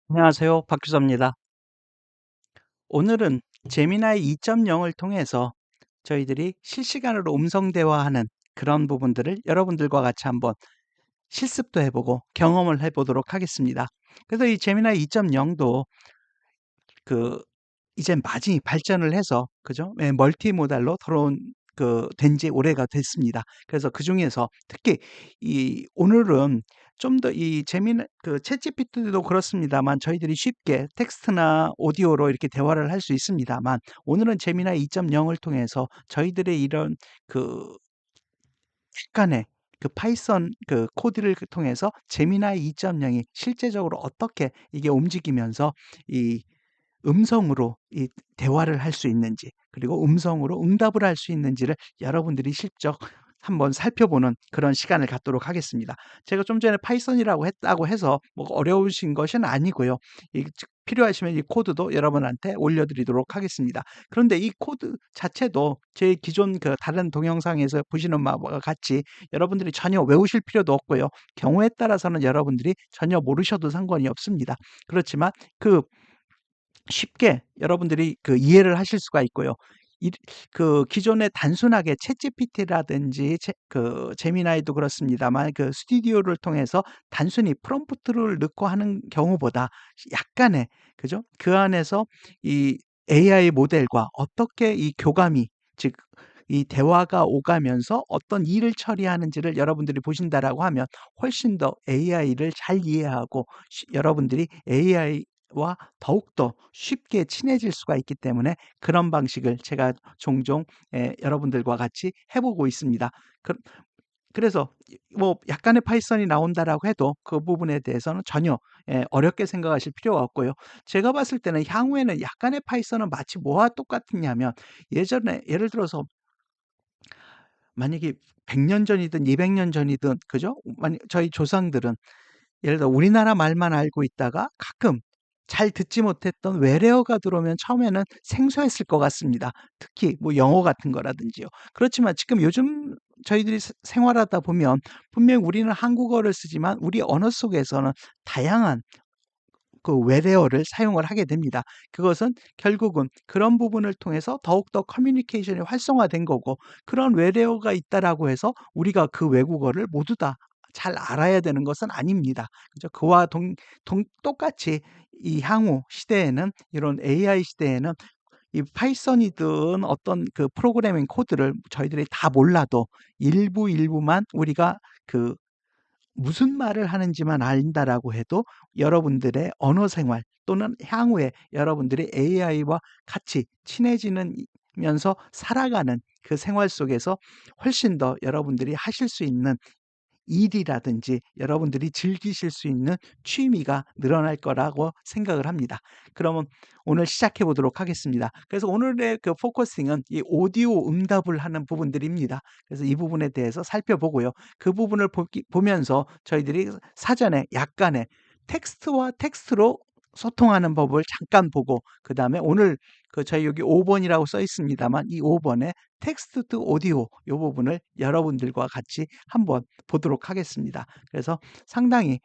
안녕하세요. 박규섭입니다. 오늘은 제미나이 2.0을 통해서 저희들이 실시간으로 음성 대화하는 그런 부분들을 여러분들과 같이 한번 실습도 해보고 경험을 해보도록 하겠습니다. 그래서 이 제미나이 2.0도 그 이제 많이 발전을 해서 그죠? 예, 멀티모달로 들어온 된 지 오래가 됐습니다. 그래서 그중에서 특히 이 오늘은 좀 더 이 재미는 챗GPT도 그렇습니다만 저희들이 쉽게 텍스트나 오디오로 이렇게 대화를 할 수 있습니다만 오늘은 제미나이 2.0을 통해서 저희들의 이런 그 약간의 파이썬 코드를 통해서 제미나이 2.0이 실제적으로 어떻게 이게 움직이면서 이 음성으로 이 대화를 할 수 있는지 그리고 음성으로 응답을 할 수 있는지를 여러분들이 실적 한번 살펴보는 그런 시간을 갖도록 하겠습니다. 제가 좀 전에 파이썬이라고 했다고 해서 뭐 어려우신 것은 아니고요. 필요하시면 이 코드도 여러분한테 올려드리도록 하겠습니다. 그런데 이 코드 자체도 제 기존 다른 동영상에서 보시는 바와 같이 여러분들이 전혀 외우실 필요도 없고요. 경우에 따라서는 여러분들이 전혀 모르셔도 상관이 없습니다. 그렇지만 쉽게 여러분들이 이해를 하실 수가 있고요. 이 기존에 단순하게 챗GPT라든지 제미나이도 그렇습니다만 스튜디오를 통해서 단순히 프롬프트를 넣고 하는 경우보다 약간의 그죠? 그 안에서 이 AI 모델과 어떻게 이 교감이 즉 이 대화가 오가면서 어떤 일을 처리하는지를 여러분들이 보신다라고 하면 훨씬 더 AI를 잘 이해하고 여러분들이 AI와 더욱더 쉽게 친해질 수가 있기 때문에 그런 방식을 제가 종종 여러분들과 같이 해 보고 있습니다. 그 그래서 뭐 약간의 파이썬이 나온다라고 해도 그 부분에 대해서는 전혀 어렵게 생각하실 필요가 없고요. 제가 봤을 때는 향후에는 약간의 파이썬은 마치 뭐와 똑같으냐면 예전에 예를 들어서 만약에 100년 전이든 200년 전이든 그죠? 만약 저희 조상들은 예를 들어 우리나라 말만 알고 있다가 가끔 잘 듣지 못했던 외래어가 들어오면 처음에는 생소했을 것 같습니다. 특히 뭐 영어 같은 거라든지요. 그렇지만 지금 요즘 저희들이 생활하다 보면 분명 우리는 한국어를 쓰지만 우리 언어 속에서는 다양한 외래어를 사용을 하게 됩니다. 그것은 결국은 그런 부분을 통해서 더욱더 커뮤니케이션이 활성화된 거고 그런 외래어가 있다라고 해서 우리가 그 외국어를 모두 다 잘 알아야 되는 것은 아닙니다. 그죠? 그와 똑같이 이 향후 시대에는 이런 AI 시대에는 이 파이썬이든 어떤 프로그래밍 코드를 저희들이 다 몰라도 일부만 우리가 그 무슨 말을 하는지만 안다라고 해도 여러분들의 언어 생활 또는 향후에 여러분들이 AI와 같이 친해지는 면서 살아가는 그 생활 속에서 훨씬 더 여러분들이 하실 수 있는 일이라든지 여러분들이 즐기실 수 있는 취미가 늘어날 거라고 생각을 합니다. 그러면 오늘 시작해 보도록 하겠습니다. 그래서 오늘의 포커싱은 이 오디오 응답을 하는 부분들입니다. 그래서 이 부분에 대해서 살펴보고요. 그 부분을 보면서 저희들이 사전에 약간의 텍스트와 텍스트로 소통하는 법을 잠깐 보고 그다음에 오늘 저희 여기 5번이라고 써 있습니다만 이 5번에 텍스트 투 오디오 이 부분을 여러분들과 같이 한번 보도록 하겠습니다. 그래서 상당히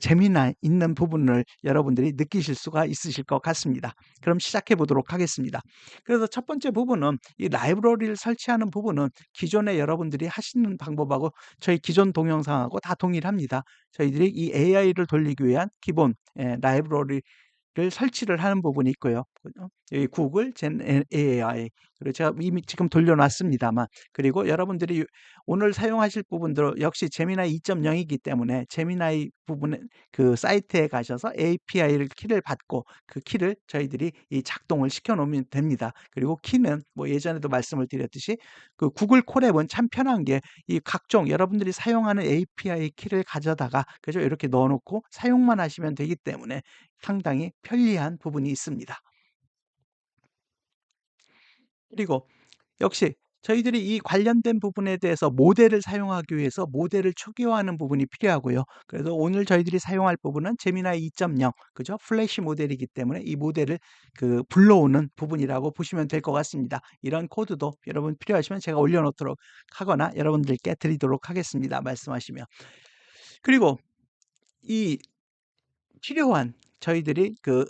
재미나 있는 부분을 여러분들이 느끼실 수가 있으실 것 같습니다. 그럼 시작해 보도록 하겠습니다. 그래서 첫 번째 부분은 이 라이브러리를 설치하는 부분은 기존에 여러분들이 하시는 방법하고 저희 기존 동영상하고 다 동일합니다. 저희들이 이 AI를 돌리기 위한 기본 라이브러리 를 설치를 하는 부분이 있고요. 그죠? 여기 구글 젠 AI 그리고 제가 이미 지금 돌려놨습니다만 그리고 여러분들이 오늘 사용하실 부분들 역시 제미나이 2.0이기 때문에 제미나이 부분에 사이트에 가셔서 API를 키를 받고 그 키를 저희들이 이 작동을 시켜 놓으면 됩니다. 그리고 키는 뭐 예전에도 말씀을 드렸듯이 구글 콜앱은 참 편한 게 이 각종 여러분들이 사용하는 API 키를 가져다가 그죠? 이렇게 넣어 놓고 사용만 하시면 되기 때문에 상당히 편리한 부분이 있습니다. 그리고 역시 저희들이 이 관련된 부분에 대해서 모델을 사용하기 위해서 모델을 초기화하는 부분이 필요하고요. 그래서 오늘 저희들이 사용할 부분은 제미나이 2.0 그죠? 플래시 모델이기 때문에 이 모델을 불러오는 부분이라고 보시면 될 것 같습니다. 이런 코드도 여러분 필요하시면 제가 올려놓도록 하거나 여러분들께 드리도록 하겠습니다. 말씀하시면. 그리고 이 필요한 저희들이 그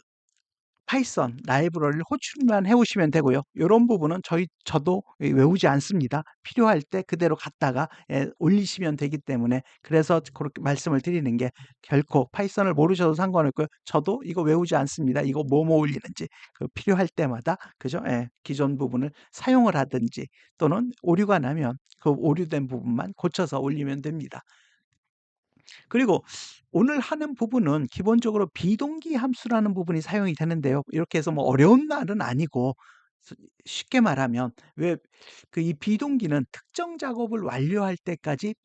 파이썬 라이브러리를 호출만 해 오시면 되고요. 요런 부분은 저도 외우지 않습니다. 필요할 때 그대로 갖다가 올리시면 되기 때문에, 그래서 그렇게 말씀을 드리는 게, 결코 파이썬을 모르셔도 상관없고요. 저도 이거 외우지 않습니다. 이거 뭐뭐 올리는지 그 필요할 때마다, 그죠? 예, 기존 부분을 사용을 하든지, 또는 오류가 나면 그 오류된 부분만 고쳐서 올리면 됩니다. 그리고 오늘 하는 부분은 기본적으로 비동기 함수라는 부분이 사용이 되는데요. 이렇게 해서 뭐 어려운 말은 아니고, 스 쉽게 말하면, 왜 그 이 비동기는 특정 작업을 완료할 때까지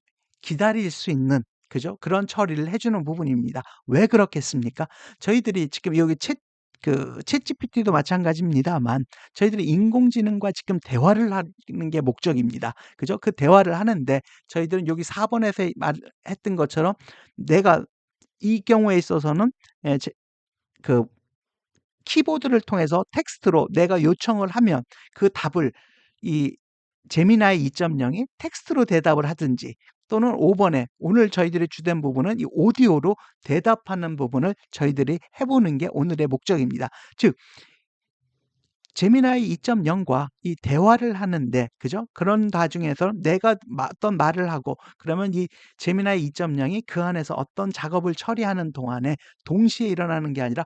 기다릴 수 있는, 그죠? 그런 처리를 해 주는 부분입니다. 왜 그렇겠습니까? 저희들이 지금 여기 챗GPT도 마찬가지입니다만, 저희들이 인공지능과 지금 대화를 하는 게 목적입니다. 그죠? 그 대화를 하는데, 저희들은 여기 4 번에서 말했던 것처럼, 내가 이 경우에 있어서는 예 그 키보드를 통해서 텍스트로 내가 요청을 하면 그 답을 이 제미나이 2.0이 텍스트로 대답을 하든지, 또는 5 번에 오늘 저희들의 주된 부분은 이 오디오로 대답하는 부분을 저희들이 해 보는 게 오늘의 목적입니다. 즉 제미나이 2.0과 이 대화를 하는데, 그죠? 그런 과정에서 내가 어떤 말을 하고, 그러면 이 제미나이 2.0이 그 안에서 어떤 작업을 처리하는 동안에 동시에 일어나는 게 아니라,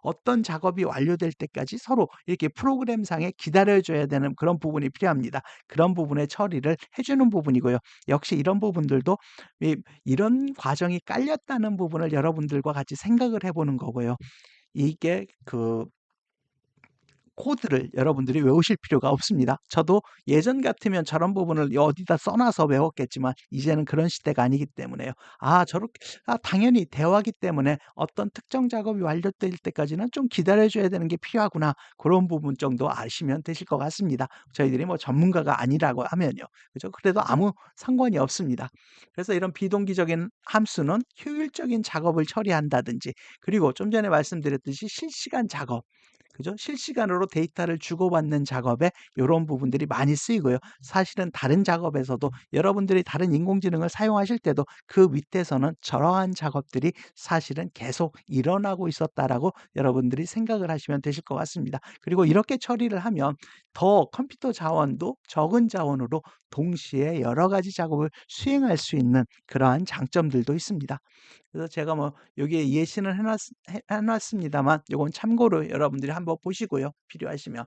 어떤 작업이 완료될 때까지 서로 이렇게 프로그램상에 기다려줘야 되는 그런 부분이 필요합니다. 그런 부분의 처리를 해주는 부분이고요. 역시 이런 부분들도 이런 과정이 깔렸다는 부분을 여러분들과 같이 생각을 해보는 거고요. 이게 코드를 여러분들이 외우실 필요가 없습니다. 저도 예전 같으면 저런 부분을 어디다 써놔서 외웠겠지만, 이제는 그런 시대가 아니기 때문에요. 당연히 대화기 때문에 어떤 특정 작업이 완료될 때까지는 좀 기다려줘야 되는 게 필요하구나. 그런 부분 정도 아시면 되실 것 같습니다. 저희들이 뭐 전문가가 아니라고 하면요. 그죠? 그래도 아무 상관이 없습니다. 그래서 이런 비동기적인 함수는 효율적인 작업을 처리한다든지, 그리고 좀 전에 말씀드렸듯이 실시간 작업, 그죠? 실시간으로 데이터를 주고받는 작업에 요런 부분들이 많이 쓰이고요. 사실은 다른 작업에서도, 여러분들이 다른 인공지능을 사용하실 때도 그 밑에서는 저러한 작업들이 사실은 계속 일어나고 있었다라고 여러분들이 생각을 하시면 되실 것 같습니다. 그리고 이렇게 처리를 하면 더 컴퓨터 자원도 적은 자원으로 동시에 여러 가지 작업을 수행할 수 있는 그러한 장점들도 있습니다. 그래서 제가 뭐 여기에 예시는 해놨습니다만, 요건 참고로 여러분들이 한번 보시고요. 필요하시면.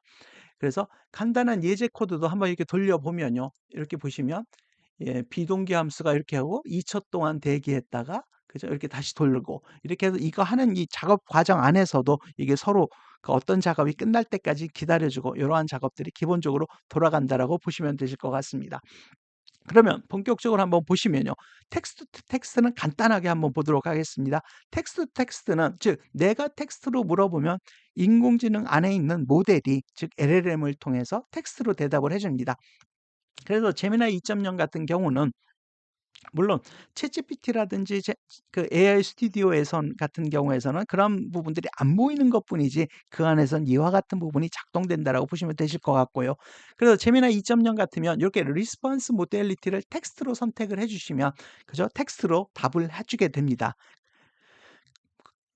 그래서 간단한 예제 코드도 한번 이렇게 돌려보면요. 이렇게 보시면, 예, 비동기 함수가 이렇게 하고 2초 동안 대기했다가, 그죠? 이렇게 다시 돌리고, 이렇게 해서 이거 하는 이 작업 과정 안에서도 이게 서로 그 어떤 작업이 끝날 때까지 기다려주고, 이러한 작업들이 기본적으로 돌아간다라고 보시면 되실 것 같습니다. 그러면 본격적으로 한번 보시면요. 텍스트 투 텍스트는 간단하게 한번 보도록 하겠습니다. 텍스트 투 텍스트는, 즉 내가 텍스트로 물어보면 인공지능 안에 있는 모델이, 즉 LLM을 통해서 텍스트로 대답을 해 줍니다. 그래서 제미나이 2.0 같은 경우는, 물론 챗GPT라든지 그 AI 스튜디오에선 같은 경우에서는 그런 부분들이 안 보이는 것뿐이지, 그 안에선 이와 같은 부분이 작동된다라고 보시면 되실 것 같고요. 그래서 제미나이 2.0 같으면 이렇게 리스폰스 모델리티를 텍스트로 선택을 해주시면, 그죠? 텍스트로 답을 해주게 됩니다.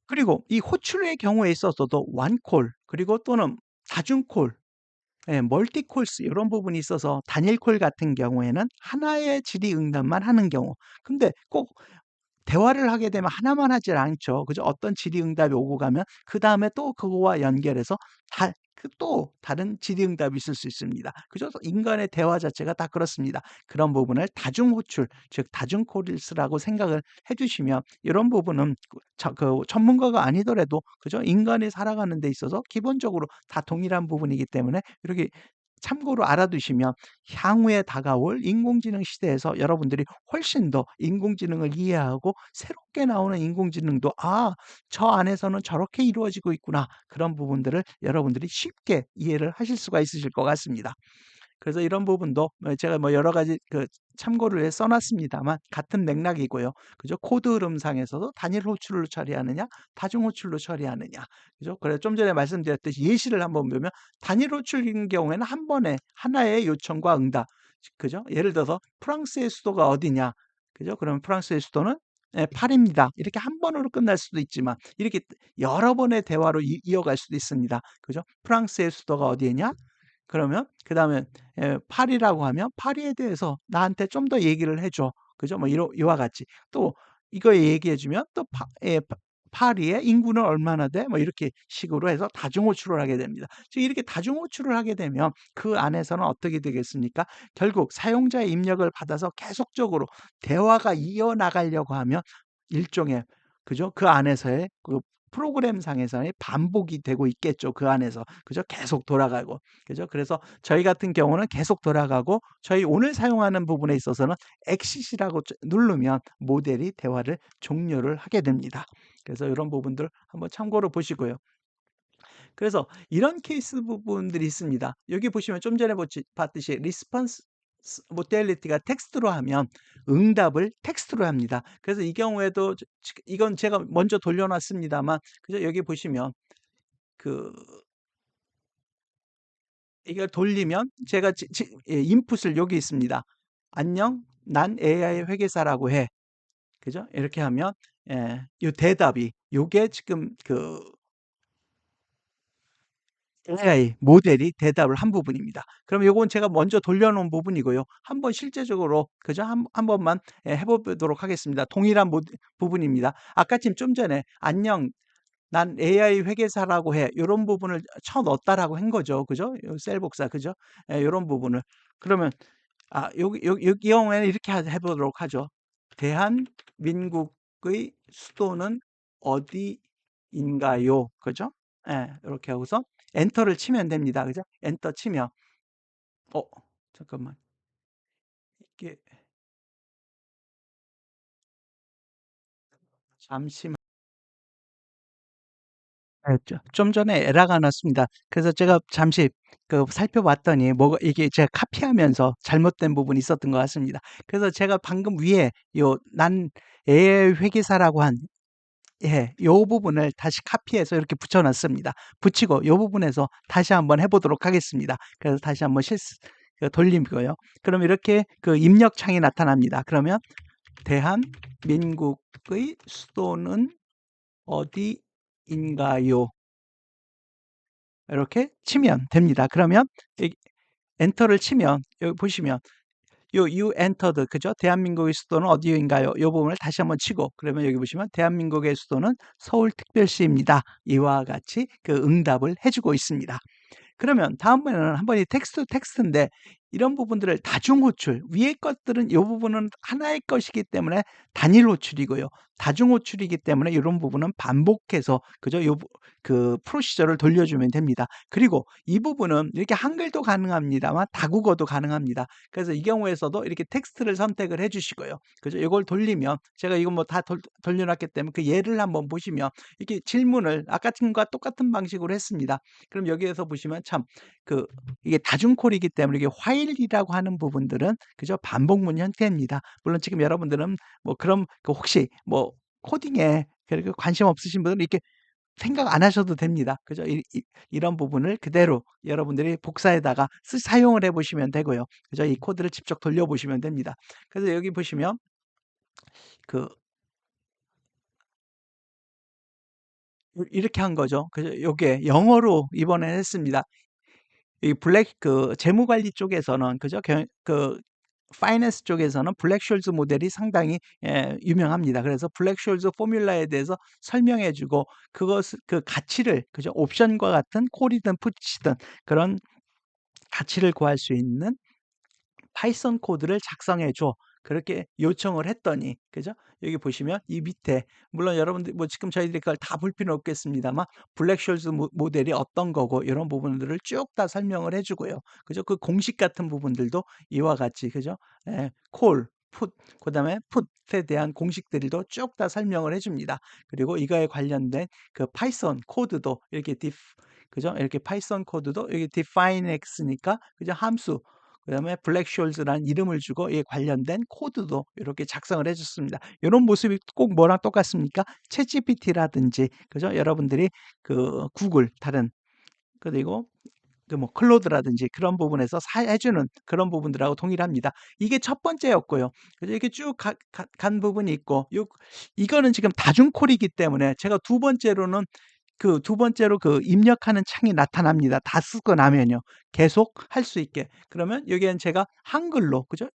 그리고 이 호출의 경우에 있어서도 원콜, 그리고 또는 다중콜, 예, 멀티콜스 이런 부분이 있어서, 단일 콜 같은 경우에는 하나의 질의응답만 하는 경우. 근데 꼭 대화를 하게 되면 하나만 하질 않죠. 그죠? 어떤 질의응답이 오고 가면 그다음에 또 그거와 연결해서 또 다른 질의응답이 있을 수 있습니다. 그죠? 인간의 대화 자체가 다 그렇습니다. 그런 부분을 다중호출, 즉 다중콜스라고 생각을 해주시면, 이런 부분은 그 전문가가 아니더라도, 그죠? 인간이 살아가는 데 있어서 기본적으로 다 동일한 부분이기 때문에, 이렇게 참고로 알아두시면 향후에 다가올 인공지능 시대에서 여러분들이 훨씬 더 인공지능을 이해하고, 새롭게 나오는 인공지능도 '아, 저 안에서는 저렇게 이루어지고 있구나.' 그런 부분들을 여러분들이 쉽게 이해를 하실 수가 있으실 것 같습니다. 그래서 이런 부분도 제가 뭐 여러 가지 참고를 해 써 놨습니다만, 같은 맥락이고요. 그죠? 코드 흐름상에서도 단일 호출로 처리하느냐, 다중 호출로 처리하느냐. 그죠? 그래서 좀 전에 말씀드렸듯이 예시를 한번 보면, 단일 호출인 경우에는 한 번에 하나의 요청과 응답. 그죠? 예를 들어서 프랑스의 수도가 어디냐. 그죠? 그러면 프랑스의 수도는 예, 8입니다. 이렇게 한 번으로 끝날 수도 있지만 이렇게 여러 번의 대화로 이어갈 수도 있습니다. 그죠? 프랑스의 수도가 어디냐? 그러면 그다음에 8이라고 하면 "파리에 대해서 나한테 좀 더 얘기를 해 줘." 그죠? 뭐 이와 같이. 또 이거 얘기해 주면 또 "파리의 인구는 얼마나 돼?" 뭐 이렇게 식으로 해서 다중 호출을 하게 됩니다. 즉 이렇게 다중 호출을 하게 되면 그 안에서는 어떻게 되겠습니까? 결국 사용자의 입력을 받아서 계속적으로 대화가 이어나가려고 하면 일종의, 그죠? 그 안에서의 그 프로그램상에서의 반복이 되고 있겠죠. 그 안에서. 그죠? 계속 돌아가고. 그죠? 그래서 저희 같은 경우는 계속 돌아가고, 저희 오늘 사용하는 부분에 있어서는 exit이라고 누르면 모델이 대화를 종료를 하게 됩니다. 그래서 이런 부분들 한번 참고로 보시고요. 그래서 이런 케이스 부분들이 있습니다. 여기 보시면 좀 전에 봤듯이 리스폰스 모델리티가 텍스트로 하면 응답을 텍스트로 합니다. 그래서 이 경우에도 이건 제가 먼저 돌려놨습니다만, 그죠? 여기 보시면 그 이걸 돌리면 제가 인풋을 여기 있습니다. "안녕, 난 AI 회계사라고 해." 그죠? 이렇게 하면 요 대답이 요게 지금 그 AI 모델이 대답을 한 부분입니다. 그럼 요건 제가 먼저 돌려놓은 부분이고요. 한번 실제적으로, 그죠? 한 번만 해 보도록 하겠습니다. 동일한 부분입니다. 아까 지금 좀 전에 "안녕, 난 AI 회계사라고 해." 요런 부분을 쳐 넣었다라고 한 거죠. 그죠? 요 셀 복사, 그죠? 요런 부분을. 그러면 여기 경우에는 이렇게 해 보도록 하죠. "대한민국의 수도는 어디인가요?" 그죠? 예. 요렇게 하고서 엔터를 치면 됩니다. 그죠? 엔터 치면 어 잠깐만. 이게 잠시만. 좀 전에 에러가 났습니다. 그래서 제가 잠시 살펴봤더니 뭐가 이게 제가 카피하면서 잘못된 부분이 있었던 것 같습니다. 그래서 제가 방금 위에 요 난 AI 회계사라고 한, 요 부분을 다시 카피해서 이렇게 붙여 놨습니다. 붙이고 요 부분에서 다시 한번 해 보도록 하겠습니다. 그래서 다시 한번 돌리고요. 그럼 이렇게 그 입력 창이 나타납니다. 그러면 "대한민국의 수도는 어디인가요?" 이렇게 치면 됩니다. 그러면 엔터를 치면 여기 보시면 you entered, 그죠? "대한민국의 수도는 어디인가요?" 요 부분을 다시 한번 치고, 그러면 여기 보시면 "대한민국의 수도는 서울특별시입니다." 이와 같이 그 응답을 해 주고 있습니다. 그러면 다음번에는 한번 이 텍스트인데 이런 부분들을 다중 호출, 위의 것들은 이 부분은 하나의 것이기 때문에 단일 호출이고요. 다중 호출이기 때문에 이런 부분은 반복해서, 그죠? 그 프로시저를 돌려주면 됩니다. 그리고 이 부분은 이렇게 한글도 가능합니다만 다국어도 가능합니다. 그래서 이 경우에서도 이렇게 텍스트를 선택을 해 주시고요. 그죠? 이걸 돌리면 제가 이거 뭐 다 돌려놨기 때문에 그 예를 한번 보시면 이렇게 질문을 아까 전과 똑같은 방식으로 했습니다. 그럼 여기에서 보시면 참 이게 다중콜이기 때문에 이게 while이라고 하는 부분들은, 그죠? 반복문 형태입니다. 물론 지금 여러분들은 뭐 그럼 혹시 뭐 코딩에 그렇게 관심 없으신 분들은 이렇게 생각 안 하셔도 됩니다. 그죠? 이런 부분을 그대로 여러분들이 복사에다가 사용을 해 보시면 되고요. 그죠? 이 코드를 직접 돌려 보시면 됩니다. 그래서 여기 보시면 그 이렇게 한 거죠. 그죠? 요게 영어로 이번에 했습니다. 이 재무 관리 쪽에서는, 그죠? 파이낸스 쪽에서는 블랙숄즈 모델이 상당히 유명합니다. 그래서 블랙숄즈 포뮬라에 대해서 설명해 주고 그것을 그 가치를, 그죠? 옵션과 같은 콜이든 풋이든 그런 가치를 구할 수 있는 파이썬 코드를 작성해 줘. 그렇게 요청을 했더니, 그죠? 여기 보시면 이 밑에, 물론 여러분들 뭐 지금 저희들이 그걸 다 볼 필요는 없겠습니다만 블랙숄스 모델이 어떤 거고 이런 부분들을 쭉 다 설명을 해 주고요. 그죠? 그 공식 같은 부분들도 이와 같이, 그죠? 콜, 풋, 그다음에 풋에 대한 공식들도 쭉 다 설명을 해 줍니다. 그리고 이거에 관련된 그 파이썬 코드도 이렇게 그죠? 이렇게 파이썬 코드도 여기 defineX니까, 그죠? 함수, 그다음에 블랙숄즈라는 이름을 주고 이에 관련된 코드도 이렇게 작성을 해 줬습니다. 이런 모습이 꼭 뭐랑 똑같습니까? 챗GPT라든지, 그죠? 여러분들이 구글 다른, 그리고 그 뭐 클로드라든지 그런 부분에서 해주는 그런 부분들하고 동일합니다. 이게 첫 번째였고요. 그래서 이렇게 쭉 간 부분이 있고, 이거는 지금 다중콜이기 때문에 제가 두 번째로 그 입력하는 창이 나타납니다. 다 쓰고 나면요. 계속 할 수 있게. 그러면 여기엔 제가 한글로, 그죠?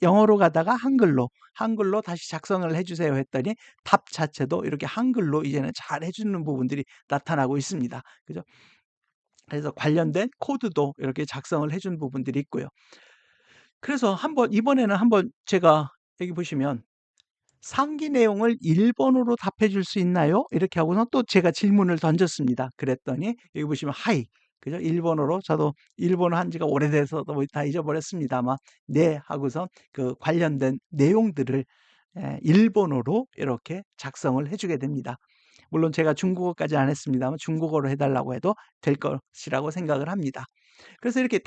영어로 가다가 한글로 다시 작성을 해주세요 했더니 답 자체도 이렇게 한글로 이제는 잘 해주는 부분들이 나타나고 있습니다. 그죠? 그래서 관련된 코드도 이렇게 작성을 해준 부분들이 있고요. 그래서 이번에는 한번 제가 여기 보시면 상기 내용을 일본어로 답해 줄 수 있나요? 이렇게 하고서 또 제가 질문을 던졌습니다. 그랬더니 여기 보시면 하이. 그죠? 일본어로 저도 일본어 한 지가 오래돼서 다 잊어버렸습니다만 네 하고서 그 관련된 내용들을 일본어로 이렇게 작성을 해주게 됩니다. 물론 제가 중국어까지 안 했습니다만 중국어로 해달라고 해도 될 것이라고 생각을 합니다. 그래서 이렇게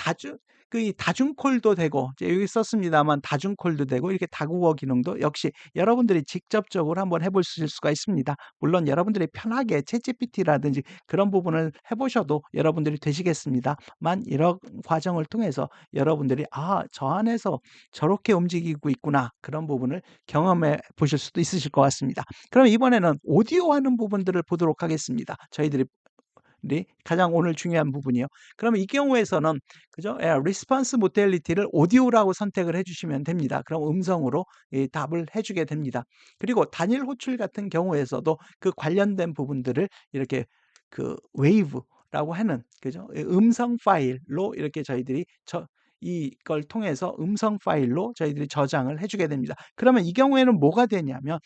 이 다중콜도 되고, 이제 여기 썼습니다만 다중콜도 되고, 이렇게 다국어 기능도 역시 여러분들이 직접적으로 한번 해보실 수가 있습니다. 물론 여러분들이 편하게 챗GPT라든지 그런 부분을 해보셔도 여러분들이 되시겠습니다만, 이런 과정을 통해서 여러분들이 저 안에서 저렇게 움직이고 있구나, 그런 부분을 경험해 보실 수도 있으실 것 같습니다. 그럼 이번에는 오디오 하는 부분들을 보도록 하겠습니다. 저희들이 가장 오늘 중요한 부분이요. 그러면 이 경우에서는 그죠? 리스폰스 모델리티를 오디오라고 선택을 해주시면 됩니다. 그럼 음성으로 답을 해주게 됩니다. 그리고 단일 호출 같은 경우에서도 그 관련된 부분들을 이렇게 그 웨이브라고 하는 그죠? 음성 파일로 이렇게 저희들이 이걸 통해서 음성 파일로 저희들이 저장을 해주게 됩니다. 그러면 이 경우에는 뭐가 되냐면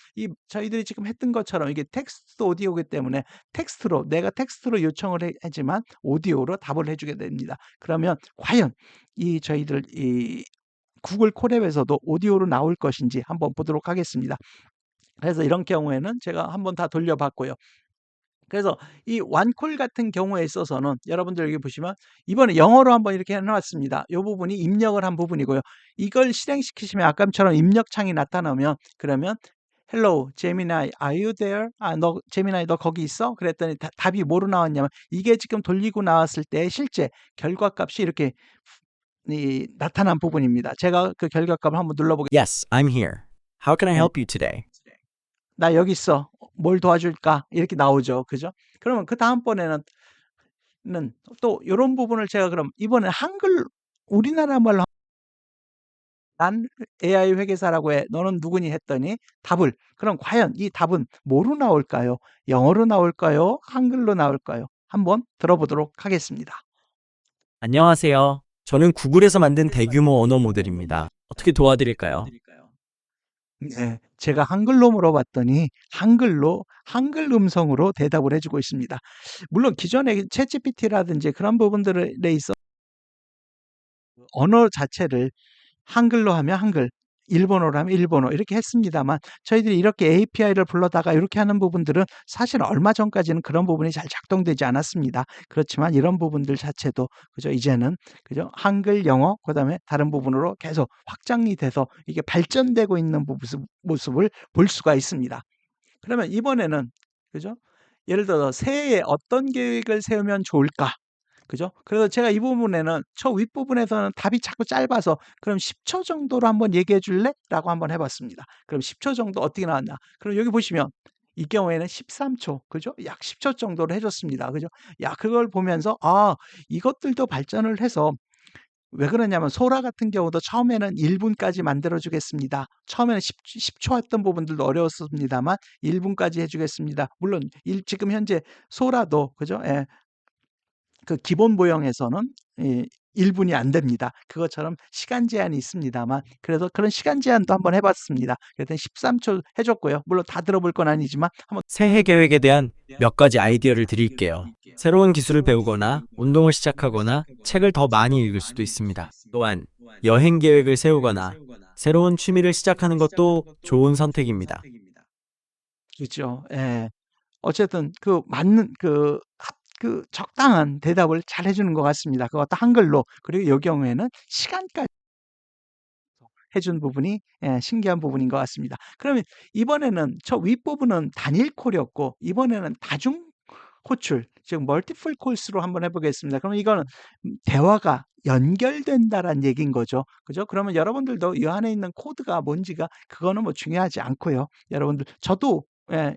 저희들이 지금 했던 것처럼 이게 텍스트 오디오이기 때문에 내가 텍스트로 요청을 하지만 오디오로 답을 해주게 됩니다. 그러면 과연 저희들 구글 콜앱에서도 오디오로 나올 것인지 한번 보도록 하겠습니다. 그래서 이런 경우에는 제가 한번 다 돌려봤고요. 그래서 이 완콜 같은 경우에 있어서는 여러분들 여기 보시면 이번에 영어로 한번 이렇게 해놨습니다. 이 부분이 입력을 한 부분이고요. 이걸 실행시키시면 아까처럼 입력창이 나타나면 그러면 Hello, Gemini, are you there? 제미나이 너 거기 있어? 그랬더니 답이 뭐로 나왔냐면 이게 지금 돌리고 나왔을 때 실제 결과값이 이렇게 나타난 부분입니다. 제가 그 결과값을 한번 눌러보겠습니다. Yes, I'm here. How can I 네. help you today? 나 여기 있어. 뭘 도와줄까? 이렇게 나오죠. 그죠? 그러면 그 다음번에는 또 이런 부분을 제가 그럼 이번에 우리나라 말로 난 AI 회계사라고 해. 너는 누구니 했더니 그럼 과연 이 답은 뭐로 나올까요? 영어로 나올까요? 한글로 나올까요? 한번 들어보도록 하겠습니다. 안녕하세요. 저는 구글에서 만든 대규모 언어 모델입니다. 어떻게 도와드릴까요? 네, 제가 한글로 물어봤더니 한글 음성으로 대답을 해주고 있습니다. 물론 기존의 챗GPT라든지 그런 부분들에 있어 언어 자체를 한글로 하면 한글, 일본어로 하면 일본어 이렇게 했습니다만 저희들이 이렇게 API를 불러다가 이렇게 하는 부분들은 사실 얼마 전까지는 그런 부분이 잘 작동되지 않았습니다. 그렇지만 이런 부분들 자체도 그죠? 이제는 그죠? 한글, 영어, 그다음에 다른 부분으로 계속 확장이 돼서 이게 발전되고 있는 모습을 볼 수가 있습니다. 그러면 이번에는 그죠? 예를 들어 새해에 어떤 계획을 세우면 좋을까? 그죠? 그래서 제가 이 부분에는 저 윗부분에서는 답이 자꾸 짧아서 그럼 10초 정도로 한번 얘기해 줄래? 라고 한번 해봤습니다. 그럼 10초 정도 어떻게 나왔나? 그럼 여기 보시면 이 경우에는 13초, 그죠? 약 10초 정도로 해줬습니다. 그죠? 그걸 보면서, 이것들도 발전을 해서 왜 그러냐면 소라 같은 경우도 처음에는 1분까지 만들어 주겠습니다. 처음에는 10초 했던 부분들도 어려웠습니다만 1분까지 해주겠습니다. 물론 지금 현재 소라도 그죠? 예, 그 기본 모형에서는 1분이 안 됩니다. 그것처럼 시간 제한이 있습니다만 그래서 그런 시간 제한도 한번 해봤습니다. 그랬더니 13초 해줬고요. 물론 다 들어볼 건 아니지만 한번 새해 계획에 대한 몇 가지 아이디어를 드릴게요. 새로운 기술을 배우거나 운동을 시작하거나 책을 더 많이 읽을 수도 있습니다. 또한 여행 계획을 세우거나 새로운 취미를 시작하는 것도 좋은 선택입니다. 그죠. 예. 어쨌든 맞는 적당한 대답을 잘 해주는 것 같습니다. 그것도 한글로. 그리고 이 경우에는 시간까지 해준 부분이 신기한 부분인 것 같습니다. 그러면 이번에는 저 윗부분은 단일 콜이었고 이번에는 다중 호출, 즉 멀티플 콜스로 한번 해보겠습니다. 그러면 이거는 대화가 연결된다란 얘기인 거죠. 그죠? 그러면 여러분들도 이 안에 있는 코드가 뭔지가 그거는 뭐 중요하지 않고요. 여러분들 저도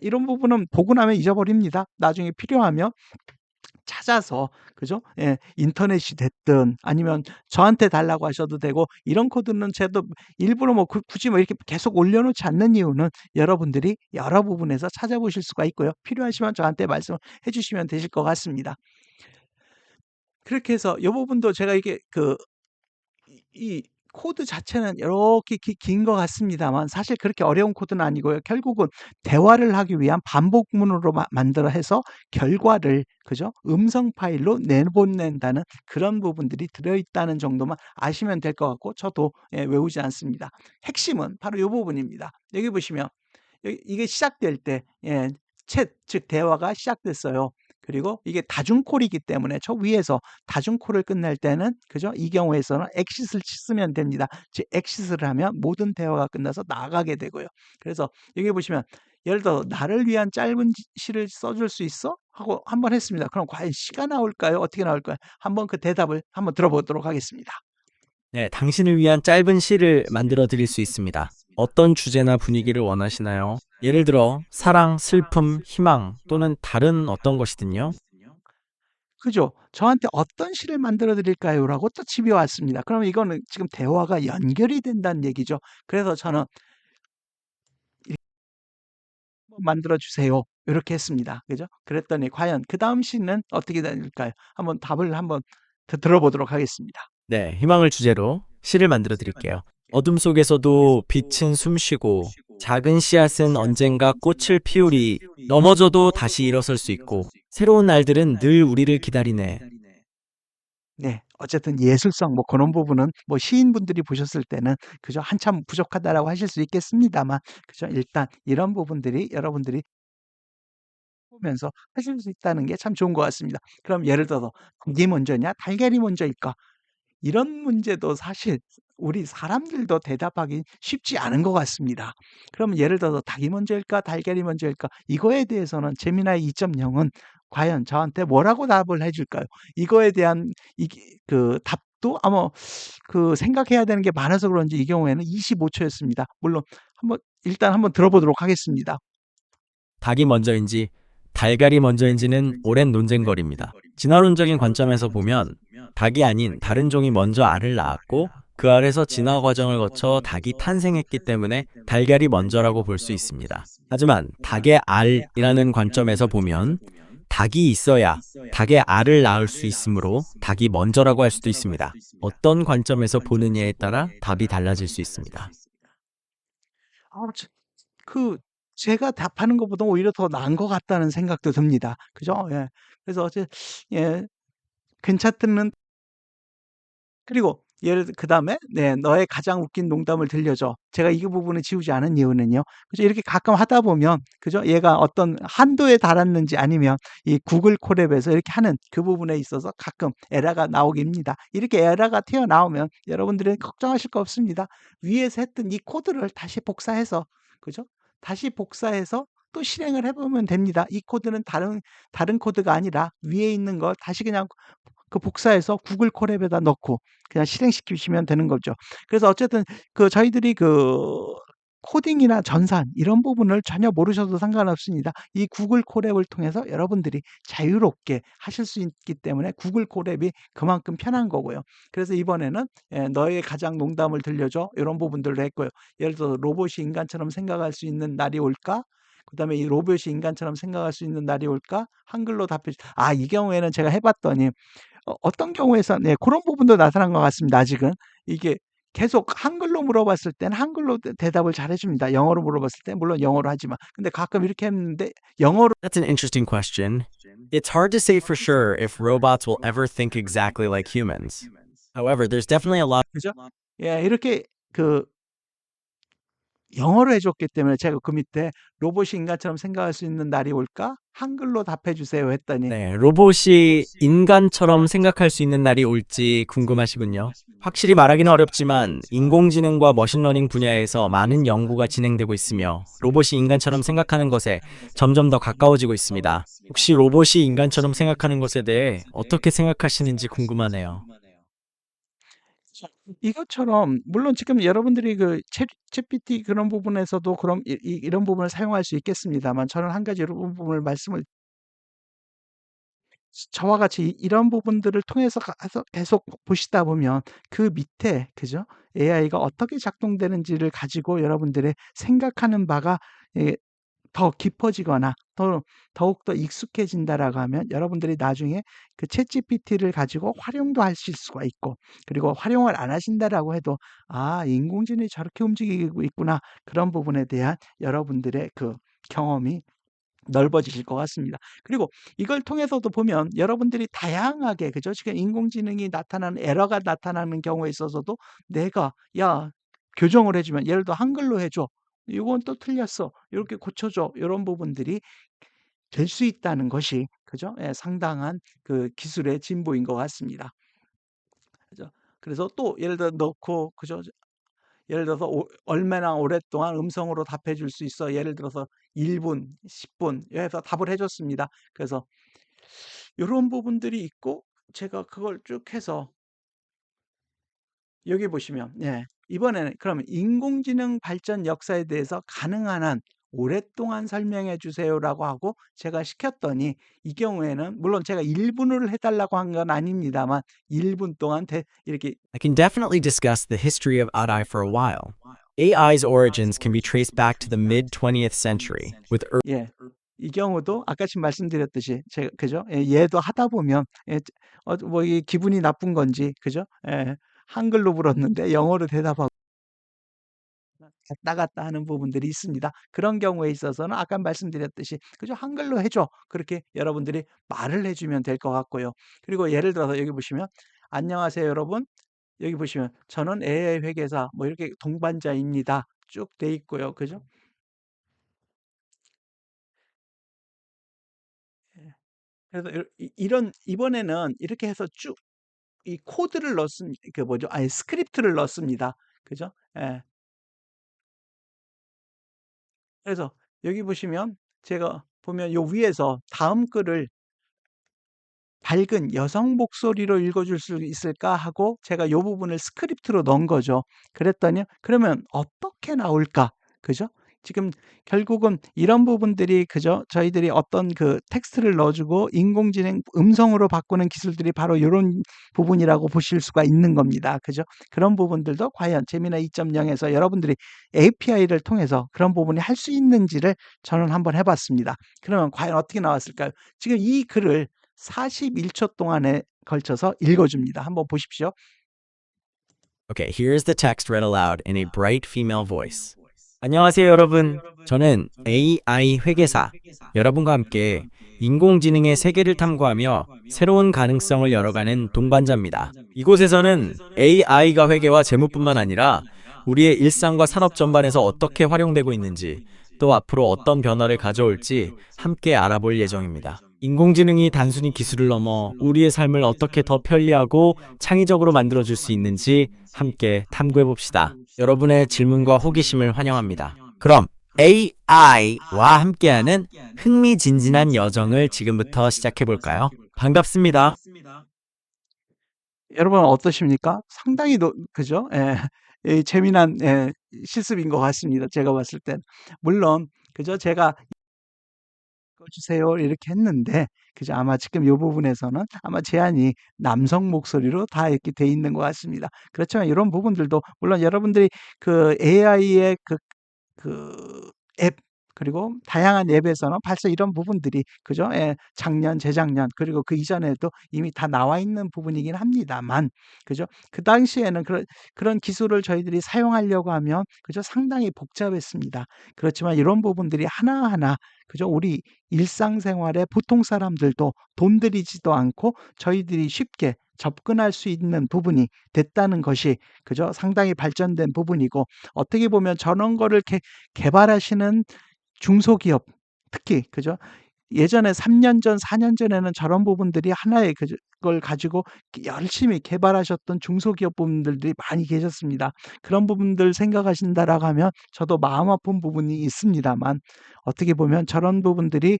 이런 부분은 보고 나면 잊어버립니다. 나중에 필요하면 찾아서 그죠? 인터넷이 됐든 아니면 저한테 달라고 하셔도 되고 이런 코드는 저도 일부러 뭐 굳이 뭐 이렇게 계속 올려놓지 않는 이유는 여러분들이 여러 부분에서 찾아보실 수가 있고요. 필요하시면 저한테 말씀해 주시면 되실 것 같습니다. 그렇게 해서 이 부분도 제가 이게 이 코드 자체는 이렇게 긴 것 같습니다만 사실 그렇게 어려운 코드는 아니고요. 결국은 대화를 하기 위한 반복문으로 만들어 해서 결과를 그죠? 음성 파일로 내보낸다는 그런 부분들이 들어있다는 정도만 아시면 될 것 같고 저도 외우지 않습니다. 핵심은 바로 이 부분입니다. 여기 보시면 이게 시작될 때 챗, 즉 대화가 시작됐어요. 그리고 이게 다중콜이기 때문에 저 위에서 다중콜을 끝낼 때는 그죠? 이 경우에서는 exit을 쓰면 됩니다. 즉 exit을 하면 모든 대화가 끝나서 나가게 되고요. 그래서 여기 보시면 예를 들어 나를 위한 짧은 시를 써줄 수 있어? 하고 한번 했습니다. 그럼 과연 시가 나올까요? 어떻게 나올까요? 한번 그 대답을 한번 들어보도록 하겠습니다. 네, 당신을 위한 짧은 시를 만들어 드릴 수 있습니다. 어떤 주제나 분위기를 원하시나요? 예를 들어 사랑, 슬픔, 희망 또는 다른 어떤 것이든요. 그죠? 저한테 어떤 시를 만들어 드릴까요? 라고 또 집이 왔습니다. 그러면 이거는 지금 대화가 연결이 된다는 얘기죠. 그래서 저는 만들어 주세요. 이렇게 했습니다. 그죠? 그랬더니 과연 그 다음 시는 어떻게 될까요? 한번 답을 한번 들어보도록 하겠습니다. 네, 희망을 주제로 시를 만들어 드릴게요. 어둠 속에서도 빛은 숨쉬고 작은 씨앗은 언젠가 꽃을 피우리 넘어져도 다시 일어설 수 있고 새로운 날들은 늘 우리를 기다리네. 네. 어쨌든 예술성 뭐 그런 부분은 뭐 시인분들이 보셨을 때는 그죠? 한참 부족하다라고 하실 수 있겠습니다만 그죠? 일단 이런 부분들이 여러분들이 보면서 하실 수 있다는 게 참 좋은 것 같습니다. 그럼 예를 들어서 닭이 먼저냐 달걀이 먼저일까? 이런 문제도 사실 우리 사람들도 대답하기 쉽지 않은 것 같습니다. 그럼 예를 들어서 닭이 먼저일까 달걀이 먼저일까? 이거에 대해서는 재미나이 2.0은 과연 저한테 뭐라고 답을 해 줄까요? 이거에 대한 답도 아마 생각해야 되는 게 많아서 그런지 이 경우에는 25초였습니다. 물론 일단 한번 들어보도록 하겠습니다. 닭이 먼저인지 달걀이 먼저인지는 오랜 논쟁거리입니다. 진화론적인 관점에서 보면 닭이 아닌 다른 종이 먼저 알을 낳았고 그 알에서 진화 과정을 거쳐 닭이 탄생했기 때문에 달걀이 먼저라고 볼 수 있습니다. 하지만 닭의 알이라는 관점에서 보면 닭이 있어야 닭의 알을 낳을 수 있으므로 닭이 먼저라고 할 수도 있습니다. 어떤 관점에서 보느냐에 따라 답이 달라질 수 있습니다. 아 제가 답하는 것보다 오히려 더 나은 것 같다는 생각도 듭니다. 그죠? 예. 그래서 예. 괜찮다는 그리고 그다음에 "너의 가장 웃긴 농담을 들려줘." 제가 이 부분을 지우지 않은 이유는요. 그죠? 이렇게 가끔 하다 보면 그죠? 얘가 어떤 한도에 달았는지 아니면 이 구글 콜앱에서 이렇게 하는 그 부분에 있어서 가끔 에러가 나오깁니다. 이렇게 에러가 튀어나오면 여러분들은 걱정하실 거 없습니다. 위에서 했던 이 코드를 다시 복사해서 그죠? 다시 복사해서 또 실행을 해 보면 됩니다. 이 코드는 다른 코드가 아니라 위에 있는 걸 다시 그냥 복사해서 구글 콜앱에다 넣고 그냥 실행시키시면 되는 거죠. 그래서 어쨌든 저희들이 코딩이나 전산 이런 부분을 전혀 모르셔도 상관없습니다. 이 구글 콜앱을 통해서 여러분들이 자유롭게 하실 수 있기 때문에 구글 콜앱이 그만큼 편한 거고요. 그래서 이번에는 "너의 가장 농담을 들려줘." 이런 부분들을 했고요. 예를 들어서 "로봇이 인간처럼 생각할 수 있는 날이 올까?" 그다음에 "이 로봇이 인간처럼 생각할 수 있는 날이 올까?" 한글로 답해 이 경우에는 제가 해 봤더니 어떤 경우에서 고런 부분도 나타난 것 같습니다 아직은. 이게 계속 한글로 물어봤을 때는 한글로 대답을 잘해 줍니다. 영어로 물어봤을 때 물론 영어로 하지만. 근데 가끔 이렇게 했는데 영어로 That's an interesting question. It's hard to say for sure if robots will ever think exactly like humans. However, there's definitely a lot 그죠? 예 이렇게 영어로 해줬기 때문에 제가 그 밑에 로봇이 인간처럼 생각할 수 있는 날이 올까? 한글로 답해 주세요 했더니 네, 로봇이 인간처럼 생각할 수 있는 날이 올지 궁금하시군요. 확실히 말하기는 어렵지만 인공지능과 머신러닝 분야에서 많은 연구가 진행되고 있으며 로봇이 인간처럼 생각하는 것에 점점 더 가까워지고 있습니다. 혹시 로봇이 인간처럼 생각하는 것에 대해 어떻게 생각하시는지 궁금하네요. 이것처럼 물론 지금 여러분들이 그 챗GPT 그런 부분에서도 그럼 이런 부분을 사용할 수 있겠습니다만 저는 한 가지 이런 부분을 말씀을 저와 같이 이런 부분들을 통해서 가서 계속 보시다 보면 그 밑에 그죠? AI가 어떻게 작동되는지를 가지고 여러분들의 생각하는 바가 예 더 깊어지거나 더욱더 익숙해진다라고 하면 여러분들이 나중에 그 챗GPT를 가지고 활용도 하실 수가 있고 그리고 활용을 안 하신다라고 해도 '아 인공지능이 저렇게 움직이고 있구나.' 그런 부분에 대한 여러분들의 그 경험이 넓어지실 것 같습니다. 그리고 이걸 통해서도 보면 여러분들이 다양하게 그죠? 지금 인공지능이 나타나는 에러가 나타나는 경우에 있어서도 내가 "야 교정을 해 주면" 예를 들어 "한글로 해 줘." "요건 또 틀렸어. 요렇게 고쳐 줘." 요런 부분들이 될 수 있다는 것이 그죠? 예 상당한 그 기술의 진보인 것 같습니다. 그죠? 그래서 또 예를 들어 넣고 그죠? 예를 들어서 얼마나 오랫동안 음성으로 답해 줄 수 있어. 예를 들어서 1분, 10분 해서 답을 해 줬습니다. 그래서 요런 부분들이 있고 제가 그걸 쭉 해서 여기 보시면 이번에는 그러면 인공지능 발전 역사에 대해서 가능한 한 오랫동안 설명해 주세요라고 하고 제가 시켰더니 이 경우에는 물론 제가 1 분을 해 달라고 한 건 아닙니다만 1분 동안 이렇게 I can definitely discuss the history of AI for a while. AI's origins can be traced back to the mid 20th century, with 예. 이 경우도 아까 지금 말씀드렸듯이 제가 그죠? 예 얘도 하다 보면 뭐 이게 기분이 나쁜 건지 그죠? 예. 한글로 물었는데 영어로 대답하고 갔다 갔다 하는 부분들이 있습니다. 그런 경우에 있어서는 아까 말씀드렸듯이 그죠? "한글로 해 줘." 그렇게 여러분들이 말을 해 주면 될 것 같고요. 그리고 예를 들어서 여기 보시면 "안녕하세요 여러분." 여기 보시면 "저는 AI 회계사" 뭐 이렇게 "동반자입니다." 쭉 돼 있고요. 그죠? 예. 그래서 이런 이번에는 이렇게 해서 쭉 이 코드를 넣습니 그 뭐죠? 아니 스크립트를 넣습니다. 그죠? 예. 그래서 여기 보시면 제가 보면 요 위에서 다음 글을 밝은 여성 목소리로 읽어줄 수 있을까 하고 제가 요 부분을 스크립트로 넣은 거죠. 그랬더니 그러면 어떻게 나올까? 그죠? 지금 결국은 이런 부분들이 그죠? 저희들이 어떤 그 텍스트를 넣어주고 인공지능 음성으로 바꾸는 기술들이 바로 요런 부분이라고 보실 수가 있는 겁니다. 그죠? 그런 부분들도 과연 재미나 2.0에서 여러분들이 API를 통해서 그런 부분이 할 수 있는지를 저는 한번 해봤습니다. 그러면 과연 어떻게 나왔을까요? 지금 이 글을 41초 동안에 걸쳐서 읽어줍니다. 한번 보십시오. Okay, here's the text read aloud in a bright female voice. 안녕하세요, 여러분. 저는 AI 회계사. 여러분과 함께 인공지능의 세계를 탐구하며 새로운 가능성을 열어가는 동반자입니다. 이곳에서는 AI가 회계와 재무뿐만 아니라 우리의 일상과 산업 전반에서 어떻게 활용되고 있는지, 또 앞으로 어떤 변화를 가져올지 함께 알아볼 예정입니다. 인공지능이 단순히 기술을 넘어 우리의 삶을 어떻게 더 편리하고 창의적으로 만들어줄 수 있는지 함께 탐구해봅시다. 여러분의 질문과 호기심을 환영합니다. 그럼 AI와 함께하는 흥미진진한 여정을 지금부터 시작해볼까요? 반갑습니다. 여러분 어떠십니까? 상당히 그죠? 예. 이 재미난 실습인 것 같습니다. 제가 봤을 땐. 물론 그죠? 제가 "읽어 주세요." 이렇게 했는데 그죠? 아마 지금 요 부분에서는 아마 제한이 남성 목소리로 다 이렇게 돼 있는 것 같습니다. 그렇지만 이런 부분들도 물론 여러분들이 그 AI의 그 앱 그리고 다양한 앱에서는 벌써 이런 부분들이 그죠? 예, 작년, 재작년 그리고 그 이전에도 이미 다 나와 있는 부분이긴 합니다만 그죠? 그 당시에는 그런 기술을 저희들이 사용하려고 하면 그죠? 상당히 복잡했습니다. 그렇지만 이런 부분들이 하나하나 그죠? 우리 일상생활에 보통 사람들도 돈 들이지도 않고 저희들이 쉽게 접근할 수 있는 부분이 됐다는 것이 그죠? 상당히 발전된 부분이고 어떻게 보면 저런 거를 개발하시는 중소기업 특히 그죠? 예전에 3년 전, 4년 전에는 저런 부분들이 하나의 그걸 가지고 열심히 개발하셨던 중소기업 분들이 많이 계셨습니다. 그런 부분들 생각하신다라고 하면 저도 마음 아픈 부분이 있습니다만 어떻게 보면 저런 부분들이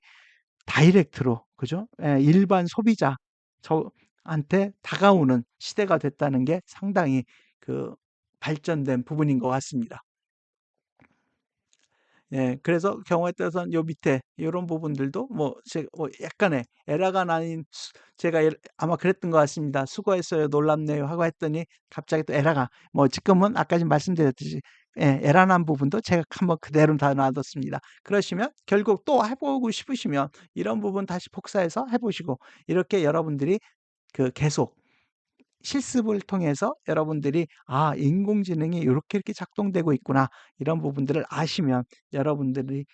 다이렉트로 그죠? 예, 일반 소비자 저한테 다가오는 시대가 됐다는 게 상당히 그 발전된 부분인 것 같습니다. 예, 그래서 경우에 따라서는 요 밑에 요런 부분들도 뭐 제가 약간의 에러가 나인 제가 아마 그랬던 것 같습니다. "수고했어요. 놀랍네요." 하고 했더니 갑자기 또 에러가 뭐 지금은 아까 좀 말씀드렸듯이 예, 에러 난 부분도 제가 한번 그대로 다 놔뒀습니다. 그러시면 결국 또 해 보고 싶으시면 이런 부분 다시 복사해서 해 보시고 이렇게 여러분들이 계속 실습을 통해서 여러분들이 '아 인공지능이 요렇게 이렇게 작동되고 있구나.' 이런 부분들을 아시면 여러분들의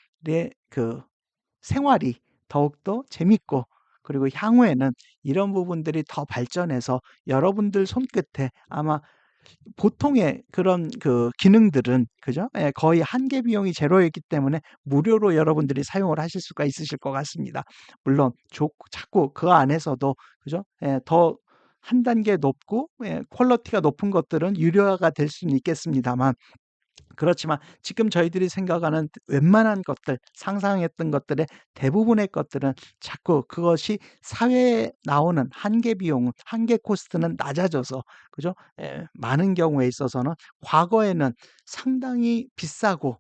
생활이 더욱더 재밌고 그리고 향후에는 이런 부분들이 더 발전해서 여러분들 손끝에 아마 보통의 그런 기능들은 그죠? 예, 거의 한계 비용이 제로이기 때문에 무료로 여러분들이 사용을 하실 수가 있으실 것 같습니다. 물론 자꾸 그 안에서도 그죠? 예, 더 한 단계 높고 예, 퀄리티가 높은 것들은 유료화가 될 수는 있겠습니다만 그렇지만 지금 저희들이 생각하는 웬만한 것들, 상상했던 것들의 대부분의 것들은 자꾸 그것이 사회에 나오는 한계 비용, 한계 코스트는 낮아져서 그죠? 예, 많은 경우에 있어서는 과거에는 상당히 비싸고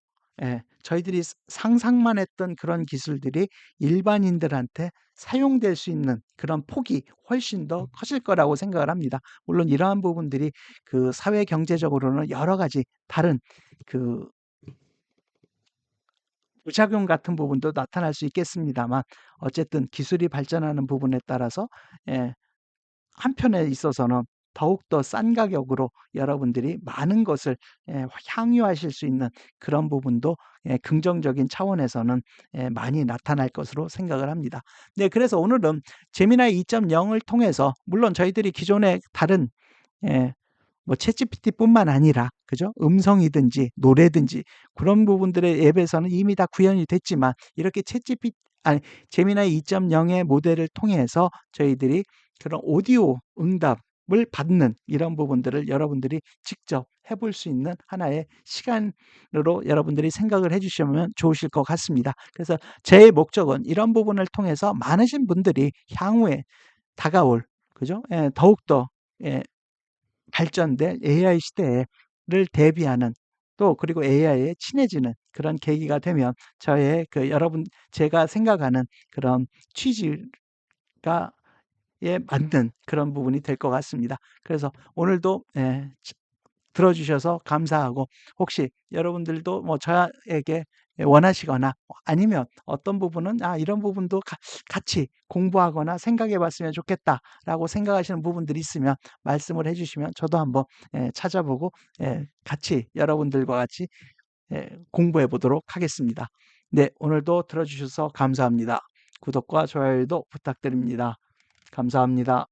저희들이 상상만 했던 그런 기술들이 일반인들한테 사용될 수 있는 그런 폭이 훨씬 더 커질 거라고 생각을 합니다. 물론 이러한 부분들이 사회 경제적으로는 여러 가지 다른 그 부작용 같은 부분도 나타날 수 있겠습니다만 어쨌든 기술이 발전하는 부분에 따라서 예, 한편에 있어서는 더욱더 싼 가격으로 여러분들이 많은 것을 향유하실 수 있는 그런 부분도 긍정적인 차원에서는 많이 나타날 것으로 생각을 합니다. 네, 그래서 오늘은 제미나이 2.0을 통해서 물론 저희들이 기존의 다른 예, 뭐 챗GPT뿐만 아니라 그죠? 음성이든지 노래든지 그런 부분들의 앱에서는 이미 다 구현이 됐지만 이렇게 아니 제미나이 2.0의 모델을 통해서 저희들이 그런 오디오 응답을 받는 이런 부분들을 여러분들이 직접 해볼 수 있는 하나의 시간으로 여러분들이 생각을 해주시면 좋으실 것 같습니다. 그래서 제 목적은 이런 부분을 통해서 많으신 분들이 향후에 다가올 그죠? 예, 더욱더 예, 발전된 AI 시대를 대비하는 또 그리고 AI에 친해지는 그런 계기가 되면 저의 여러분 제가 생각하는 그런 취지가 에 맞는 그런 부분이 될 것 같습니다. 그래서 오늘도 들어주셔서 감사하고 혹시 여러분들도 뭐 저에게 원하시거나 아니면 어떤 부분은 이런 부분도 같이 공부하거나 생각해 봤으면 좋겠다라고 생각하시는 부분들이 있으면 말씀을 해주시면 저도 한번 찾아보고 같이 여러분들과 같이 공부해 보도록 하겠습니다. 네, 오늘도 들어주셔서 감사합니다. 구독과 좋아요도 부탁드립니다. 감사합니다.